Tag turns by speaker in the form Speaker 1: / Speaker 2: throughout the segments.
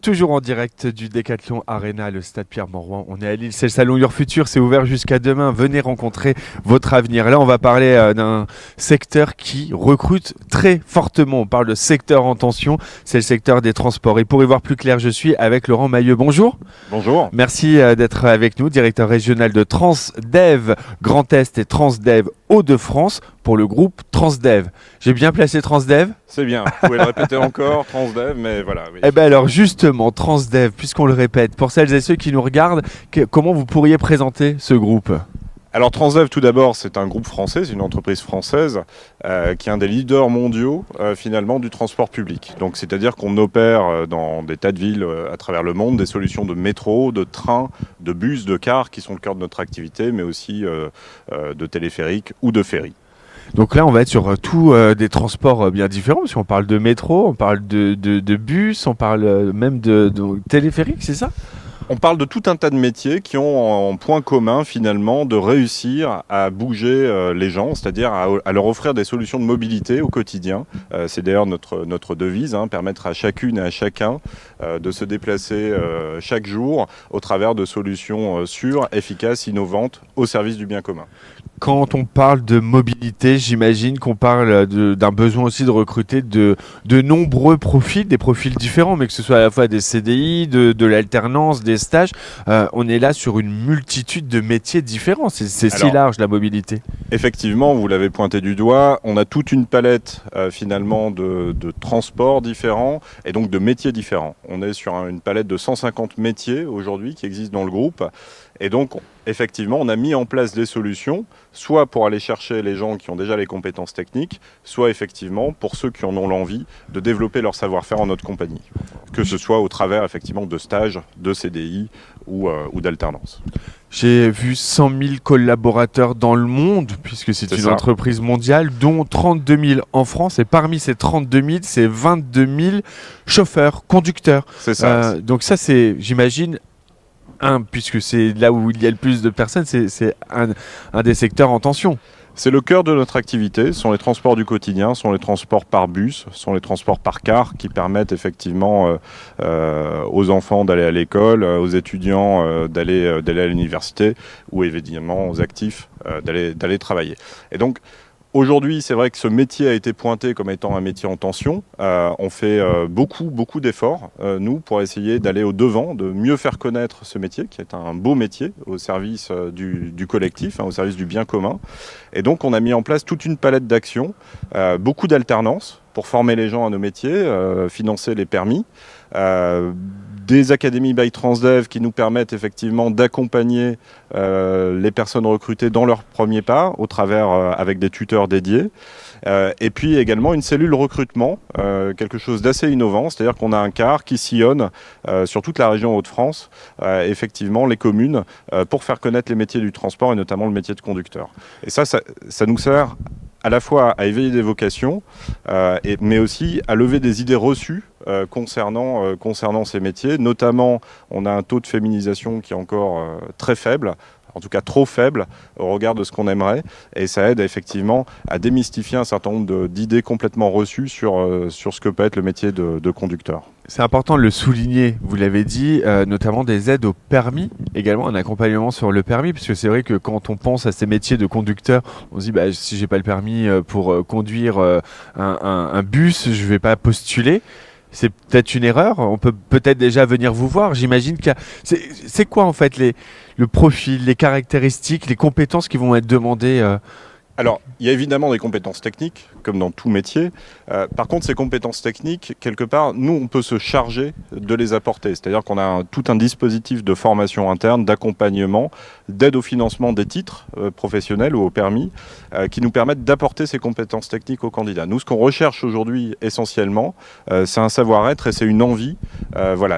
Speaker 1: Toujours en direct du Décathlon Arena, le stade Pierre-Mauroy. On est à Lille, c'est le salon Your Future, c'est ouvert jusqu'à demain. Venez rencontrer votre avenir. Là, on va parler d'un secteur qui recrute très fortement. On parle de secteur en tension, c'est le secteur des transports. Et pour y voir plus clair, je suis avec Laurent Mailleux. Bonjour.
Speaker 2: Bonjour.
Speaker 1: Merci d'être avec nous, directeur régional de Transdev Grand Est et Transdev Hauts-de-France pour le groupe Transdev. J'ai bien placé Transdev ?
Speaker 2: C'est bien, vous pouvez le répéter encore, Transdev, mais voilà. Oui.
Speaker 1: Eh bien alors justement, Transdev, puisqu'on le répète, pour celles et ceux qui nous regardent, comment vous pourriez présenter ce groupe ?
Speaker 2: Alors Transdev, tout d'abord, c'est un groupe français, c'est une entreprise française qui est un des leaders mondiaux finalement du transport public. Donc c'est-à-dire qu'on opère dans des tas de villes à travers le monde des solutions de métro, de train, de bus, de cars qui sont le cœur de notre activité, mais aussi de téléphériques ou de ferries.
Speaker 1: Donc là, on va être sur tous des transports bien différents, parce qu'on parle de métro, on parle de bus, on parle même de téléphérique, c'est ça ?
Speaker 2: On parle de tout un tas de métiers qui ont en point commun finalement de réussir à bouger les gens, c'est-à-dire à leur offrir des solutions de mobilité au quotidien. C'est d'ailleurs notre devise, permettre à chacune et à chacun de se déplacer chaque jour au travers de solutions sûres, efficaces, innovantes au service du bien commun.
Speaker 1: Quand on parle de mobilité, j'imagine qu'on parle d'un besoin aussi de recruter de nombreux profils, des profils différents, mais que ce soit à la fois des CDI, de l'alternance, des stages. On est là sur une multitude de métiers différents. C'est si large la mobilité.
Speaker 2: Effectivement, vous l'avez pointé du doigt, on a toute une palette finalement de transports différents et donc de métiers différents. On est sur une palette de 150 métiers aujourd'hui qui existent dans le groupe. Et donc, effectivement, on a mis en place des solutions, soit pour aller chercher les gens qui ont déjà les compétences techniques, soit effectivement pour ceux qui en ont l'envie de développer leur savoir-faire en notre compagnie, que ce soit au travers effectivement de stages, de CDI ou d'alternance.
Speaker 1: J'ai vu 100 000 collaborateurs dans le monde, puisque c'est une entreprise mondiale, dont 32 000 en France. Et parmi ces 32 000, c'est 22 000 chauffeurs, conducteurs.
Speaker 2: C'est ça.
Speaker 1: Donc ça, c'est, j'imagine, puisque c'est là où il y a le plus de personnes, c'est un des secteurs en tension.
Speaker 2: C'est le cœur de notre activité, ce sont les transports du quotidien, ce sont les transports par bus, ce sont les transports par car qui permettent effectivement aux enfants d'aller à l'école, aux étudiants d'aller à l'université ou évidemment aux actifs d'aller travailler. Et donc, aujourd'hui, c'est vrai que ce métier a été pointé comme étant un métier en tension. On fait beaucoup d'efforts, nous, pour essayer d'aller au-devant, de mieux faire connaître ce métier, qui est un beau métier, au service du collectif, au service du bien commun. Et donc, on a mis en place toute une palette d'actions, beaucoup d'alternance pour former les gens à nos métiers, financer les permis. Des académies by Transdev qui nous permettent effectivement d'accompagner les personnes recrutées dans leur premier pas au travers avec des tuteurs dédiés. Et puis également une cellule recrutement, quelque chose d'assez innovant, c'est-à-dire qu'on a un car qui sillonne sur toute la région Hauts-de-France, effectivement les communes, pour faire connaître les métiers du transport et notamment le métier de conducteur. Et ça nous sert à la fois à éveiller des vocations, mais aussi à lever des idées reçues concernant ces métiers. Notamment, on a un taux de féminisation qui est encore très faible, en tout cas trop faible au regard de ce qu'on aimerait, et ça aide effectivement à démystifier un certain nombre d'idées complètement reçues sur ce que peut être le métier de conducteur.
Speaker 1: C'est important de le souligner, vous l'avez dit, notamment des aides au permis, également un accompagnement sur le permis, parce que c'est vrai que quand on pense à ces métiers de conducteur, on se dit si j'ai pas le permis pour conduire un bus, je vais pas postuler. C'est peut-être une erreur, on peut peut-être déjà venir vous voir. J'imagine que c'est quoi en fait le profil, les caractéristiques, les compétences qui vont être demandées
Speaker 2: Alors, il y a évidemment des compétences techniques, comme dans tout métier. Par contre, ces compétences techniques, quelque part, nous, on peut se charger de les apporter. C'est-à-dire qu'on a tout un dispositif de formation interne, d'accompagnement, d'aide au financement des titres professionnels ou au permis, qui nous permettent d'apporter ces compétences techniques aux candidats. Nous, ce qu'on recherche aujourd'hui essentiellement, c'est un savoir-être et c'est une envie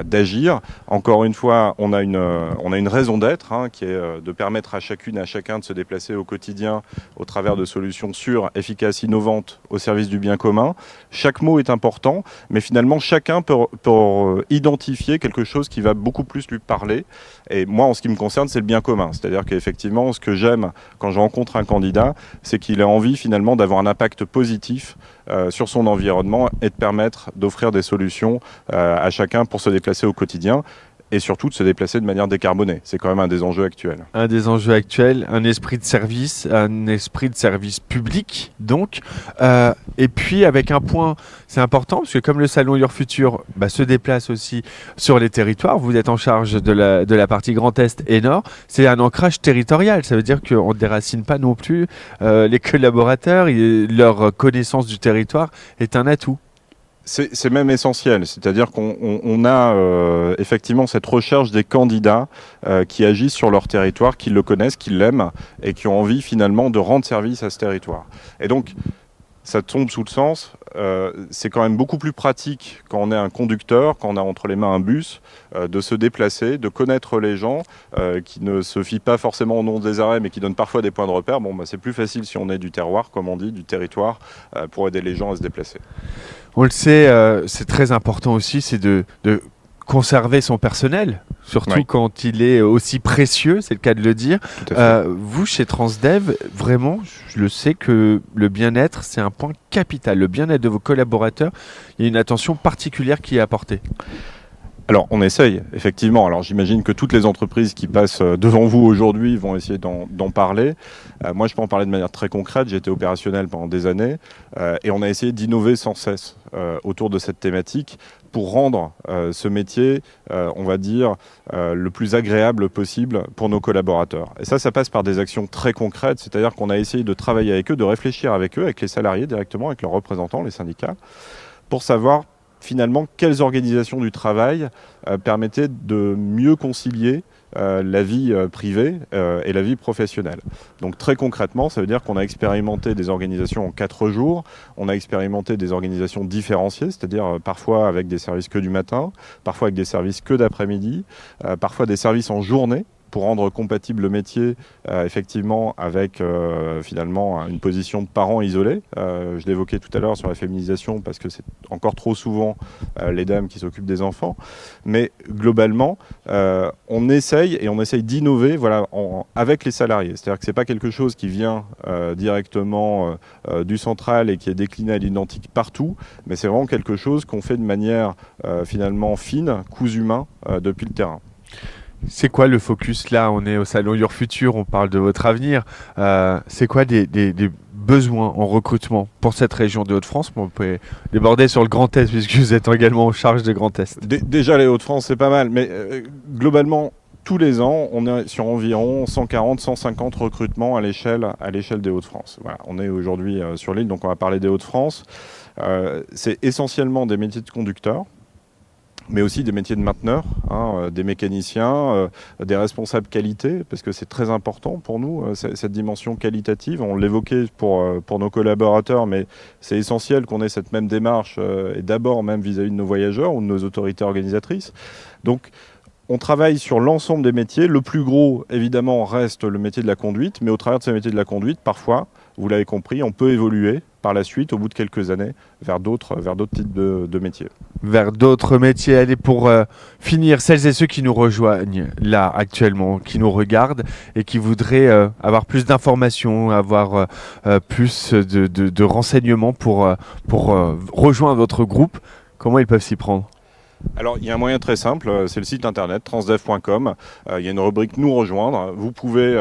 Speaker 2: d'agir. Encore une fois, on a une raison d'être, qui est de permettre à chacune et à chacun de se déplacer au quotidien au travers de solutions sûres, efficaces, innovantes au service du bien commun. Chaque mot est important, mais finalement chacun peut identifier quelque chose qui va beaucoup plus lui parler. Et moi, en ce qui me concerne, c'est le bien commun. C'est-à-dire qu'effectivement, ce que j'aime quand je rencontre un candidat, c'est qu'il a envie finalement d'avoir un impact positif sur son environnement et de permettre d'offrir des solutions à chacun pour se déplacer au quotidien. Et surtout de se déplacer de manière décarbonée. C'est quand même un des enjeux actuels.
Speaker 1: Un des enjeux actuels, un esprit de service public, donc. Et puis avec un point, c'est important, parce que comme le salon Your Future se déplace aussi sur les territoires, vous êtes en charge de la partie Grand Est et Nord, c'est un ancrage territorial. Ça veut dire qu'on ne déracine pas non plus les collaborateurs, leur connaissance du territoire est un atout.
Speaker 2: C'est même essentiel, c'est-à-dire qu'on a effectivement cette recherche des candidats qui agissent sur leur territoire, qui le connaissent, qui l'aiment et qui ont envie finalement de rendre service à ce territoire. Et donc, ça tombe sous le sens, c'est quand même beaucoup plus pratique quand on est un conducteur, quand on a entre les mains un bus, de se déplacer, de connaître les gens, qui ne se fient pas forcément au nom des arrêts, mais qui donnent parfois des points de repère. C'est plus facile si on est du terroir, comme on dit, du territoire, pour aider les gens à se déplacer.
Speaker 1: On le sait, c'est très important aussi, c'est de conserver son personnel, surtout quand il est aussi précieux, c'est le cas de le dire. Vous, chez Transdev, vraiment, je le sais que le bien-être, c'est un point capital. Le bien-être de vos collaborateurs, il y a une attention particulière qui est apportée.
Speaker 2: Alors, on essaye, effectivement. Alors, j'imagine que toutes les entreprises qui passent devant vous aujourd'hui vont essayer d'en parler. Moi, je peux en parler de manière très concrète. J'ai été opérationnel pendant des années et on a essayé d'innover sans cesse autour de cette thématique pour rendre ce métier, on va dire, le plus agréable possible pour nos collaborateurs. Et ça passe par des actions très concrètes, c'est-à-dire qu'on a essayé de travailler avec eux, de réfléchir avec eux, avec les salariés directement, avec leurs représentants, les syndicats, pour savoir finalement quelles organisations du travail permettaient de mieux concilier la vie privée et la vie professionnelle. Donc très concrètement, ça veut dire qu'on a expérimenté des organisations en 4 jours, on a expérimenté des organisations différenciées, c'est-à-dire parfois avec des services que du matin, parfois avec des services que d'après-midi, parfois des services en journée, pour rendre compatible le métier effectivement avec finalement une position de parent isolé. Je l'évoquais tout à l'heure sur la féminisation parce que c'est encore trop souvent les dames qui s'occupent des enfants. Mais globalement, on essaye d'innover avec les salariés. C'est-à-dire que ce n'est pas quelque chose qui vient directement du central et qui est décliné à l'identique partout, mais c'est vraiment quelque chose qu'on fait de manière finalement fine, cousu main depuis le terrain.
Speaker 1: C'est quoi le focus là? On est au salon Your Future, on parle de votre avenir. C'est quoi des besoins en recrutement pour cette région de Hauts-de-France? On peut déborder sur le Grand Est puisque vous êtes également en charge de Grand Est.
Speaker 2: Déjà les Hauts-de-France c'est pas mal, mais globalement tous les ans on est sur environ 140-150 recrutements à l'échelle des Hauts-de-France. Voilà, on est aujourd'hui sur l'île, donc on va parler des Hauts-de-France. C'est essentiellement des métiers de conducteurs, mais aussi des métiers de mainteneurs, des mécaniciens, des responsables qualité, parce que c'est très important pour nous, cette dimension qualitative. On l'évoquait pour nos collaborateurs, mais c'est essentiel qu'on ait cette même démarche, et d'abord même vis-à-vis de nos voyageurs ou de nos autorités organisatrices. Donc, on travaille sur l'ensemble des métiers. Le plus gros, évidemment, reste le métier de la conduite, mais au travers de ces métiers de la conduite, parfois, vous l'avez compris, on peut évoluer par la suite, au bout de quelques années, vers d'autres types de métiers.
Speaker 1: Vers d'autres métiers. Allez, pour finir, celles et ceux qui nous rejoignent là actuellement, qui nous regardent et qui voudraient avoir plus d'informations, avoir plus de renseignements pour rejoindre votre groupe, comment ils peuvent s'y prendre ?
Speaker 2: Alors, il y a un moyen très simple, c'est le site internet transdev.com. Il y a une rubrique Nous rejoindre. Vous pouvez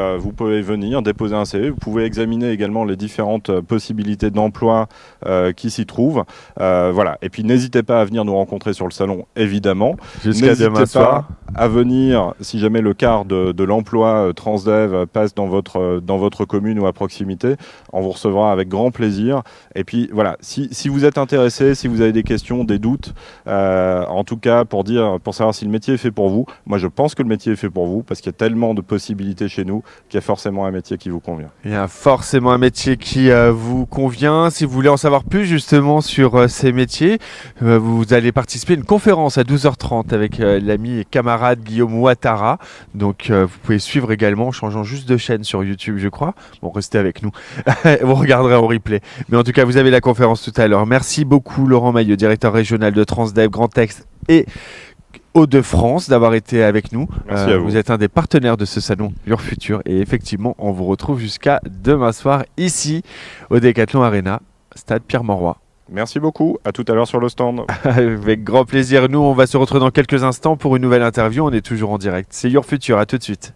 Speaker 2: venir déposer un CV. Vous pouvez examiner également les différentes possibilités d'emploi qui s'y trouvent. Voilà. Et puis, n'hésitez pas à venir nous rencontrer sur le salon, évidemment.
Speaker 1: Jusqu'à demain soir.
Speaker 2: À venir, si jamais le quart de l'emploi Transdev passe dans votre commune ou à proximité, on vous recevra avec grand plaisir. Et puis, voilà. Si vous êtes intéressé, si vous avez des questions, des doutes, en tout cas pour savoir si le métier est fait pour vous. Moi, je pense que le métier est fait pour vous parce qu'il y a tellement de possibilités chez nous qu'il y a forcément un métier qui vous convient.
Speaker 1: Il y a forcément un métier qui vous convient. Si vous voulez en savoir plus justement sur ces métiers, vous allez participer à une conférence à 12h30 avec l'ami et camarade Guillaume Ouattara. Donc, vous pouvez suivre également en changeant juste de chaîne sur YouTube, je crois. Bon, restez avec nous. Vous regarderez en replay. Mais en tout cas, vous avez la conférence tout à l'heure. Merci beaucoup Laurent Maillot, directeur régional de Transdev Grand Est et Hauts-de-France d'avoir été avec nous.
Speaker 2: Merci à vous.
Speaker 1: Vous êtes un des partenaires de ce salon Your Future et effectivement, on vous retrouve jusqu'à demain soir ici au Decathlon Arena, stade Pierre-Mauroy.
Speaker 2: Merci beaucoup. À tout à l'heure sur le stand.
Speaker 1: Avec grand plaisir. Nous, on va se retrouver dans quelques instants pour une nouvelle interview. On est toujours en direct. C'est Your Future. À tout de suite.